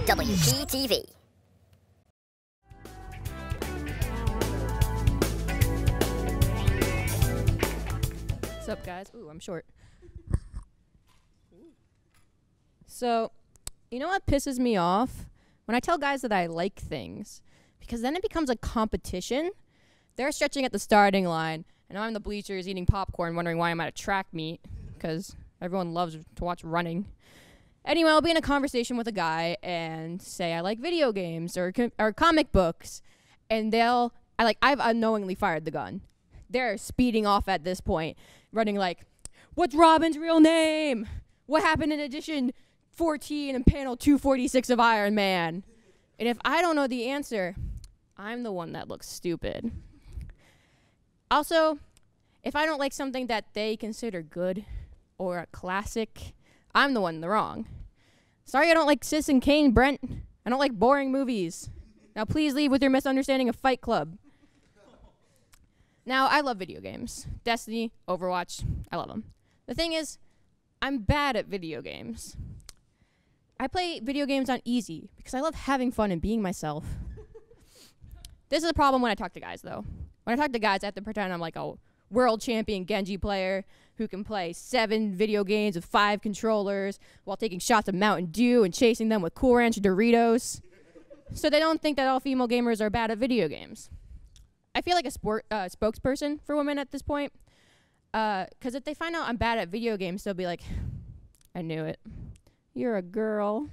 WPTV. What's up, guys? Ooh, I'm short. So, you know what pisses me off? When I tell guys that I like things, because then it becomes a competition. They're stretching at the starting line, and I'm in the bleachers eating popcorn, wondering why I'm at a track meet, because everyone loves to watch running. Anyway, I'll be in a conversation with a guy and say I like video games or comic books, and I've unknowingly fired the gun. They're speeding off at this point, running like, what's Robin's real name? What happened in edition 14 and panel 246 of Iron Man? And if I don't know the answer, I'm the one that looks stupid. Also, if I don't like something that they consider good or a classic, I'm the one in the wrong. Sorry I don't like Sis and Kane, Brent. I don't like boring movies. Now please leave with your misunderstanding of Fight Club. Now, I love video games. Destiny, Overwatch, I love them. The thing is, I'm bad at video games. I play video games on easy because I love having fun and being myself. This is a problem when I talk to guys, though. When I talk to guys, I have to pretend I'm like a world champion Genji player who can play 7 video games with 5 controllers while taking shots of Mountain Dew and chasing them with Cool Ranch Doritos. So they don't think that all female gamers are bad at video games. I feel like a spokesperson for women at this point. Because if they find out I'm bad at video games, they'll be like, I knew it. You're a girl.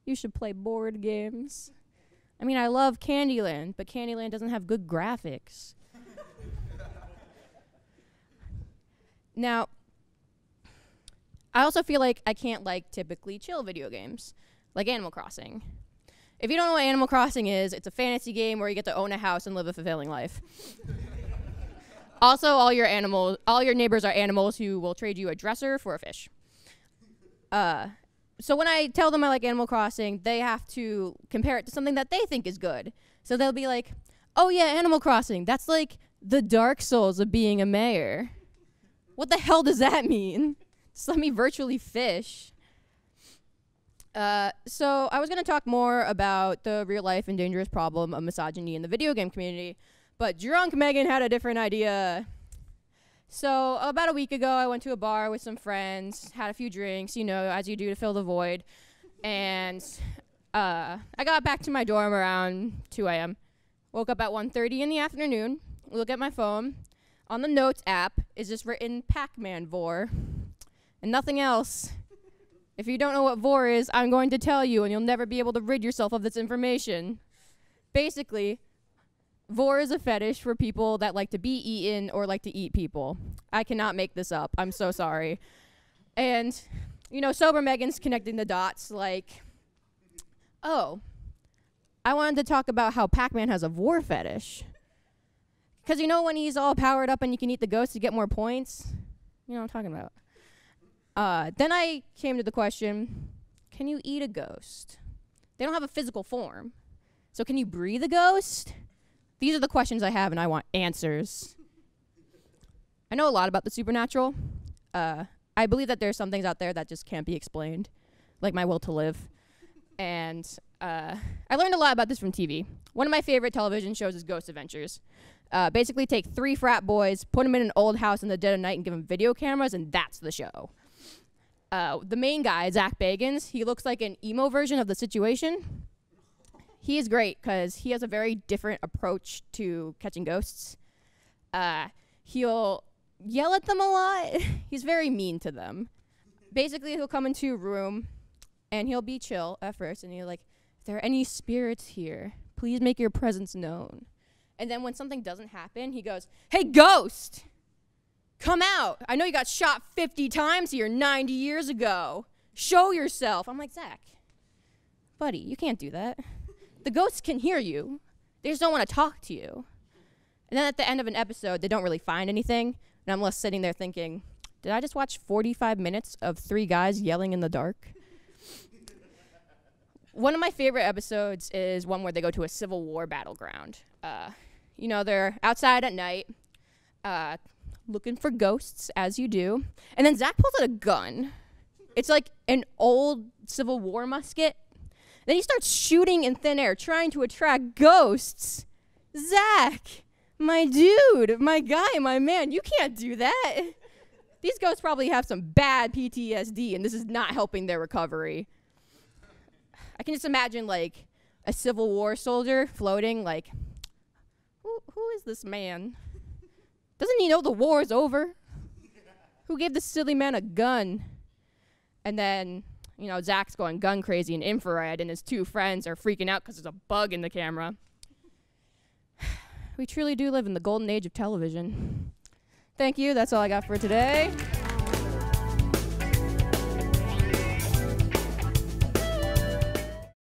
You should play board games. I mean, I love Candyland, but Candyland doesn't have good graphics. Now, I also feel like I can't like typically chill video games, like Animal Crossing. If you don't know what Animal Crossing is, it's a fantasy game where you get to own a house and live a fulfilling life. Also, all your neighbors are animals who will trade you a dresser for a fish. So when I tell them I like Animal Crossing, they have to compare it to something that they think is good. So they'll be like, oh yeah, Animal Crossing, that's like the Dark Souls of being a mayor. What the hell does that mean? Just let me virtually fish. So I was going to talk more about the real life and dangerous problem of misogyny in the video game community, but drunk Megan had a different idea. So about a week ago, I went to a bar with some friends, had a few drinks, you know, as you do to fill the void, and I got back to my dorm around 2 a.m. Woke up at 1:30 in the afternoon, look at my phone. On the notes app is just written Pac-Man vor, and nothing else. If you don't know what vor is, I'm going to tell you, and you'll never be able to rid yourself of this information. Basically, vor is a fetish for people that like to be eaten or like to eat people. I cannot make this up. I'm so sorry. And, you know, sober Megan's connecting the dots like, oh, I wanted to talk about how Pac-Man has a vor fetish. Because you know when he's all powered up and you can eat the ghost to get more points? You know what I'm talking about. Then I came to the question, can you eat a ghost? They don't have a physical form. So can you breathe a ghost? These are the questions I have, and I want answers. I know a lot about the supernatural. I believe that there's some things out there that just can't be explained, like my will to live. And I learned a lot about this from TV. One of my favorite television shows is Ghost Adventures. Basically take 3 frat boys, put them in an old house in the dead of night, and give them video cameras, and that's the show. The main guy, Zach Bagans, he looks like an emo version of the situation. He is great because he has a very different approach to catching ghosts. He'll yell at them a lot. He's very mean to them. Basically, he'll come into a room, and he'll be chill at first, and he'll like, if there are any spirits here, please make your presence known. And then when something doesn't happen, he goes, hey, ghost! Come out. I know you got shot 50 times here 90 years ago. Show yourself. I'm like, Zach, buddy, you can't do that. The ghosts can hear you. They just don't want to talk to you. And then at the end of an episode, they don't really find anything. And I'm left sitting there thinking, did I just watch 45 minutes of 3 guys yelling in the dark? One of my favorite episodes is one where they go to a Civil War battleground. You know, they're outside at night, looking for ghosts, as you do. And then Zach pulls out a gun. It's like an old Civil War musket. Then he starts shooting in thin air, trying to attract ghosts. Zach, my dude, my guy, my man, you can't do that. These ghosts probably have some bad PTSD, and this is not helping their recovery. I can just imagine, like, a Civil War soldier floating, like, who is this man? Doesn't he know the war is over? Who gave this silly man a gun? And then, you know, Zach's going gun crazy in infrared, and his two friends are freaking out because there's a bug in the camera. We truly do live in the golden age of television. Thank you. That's all I got for today.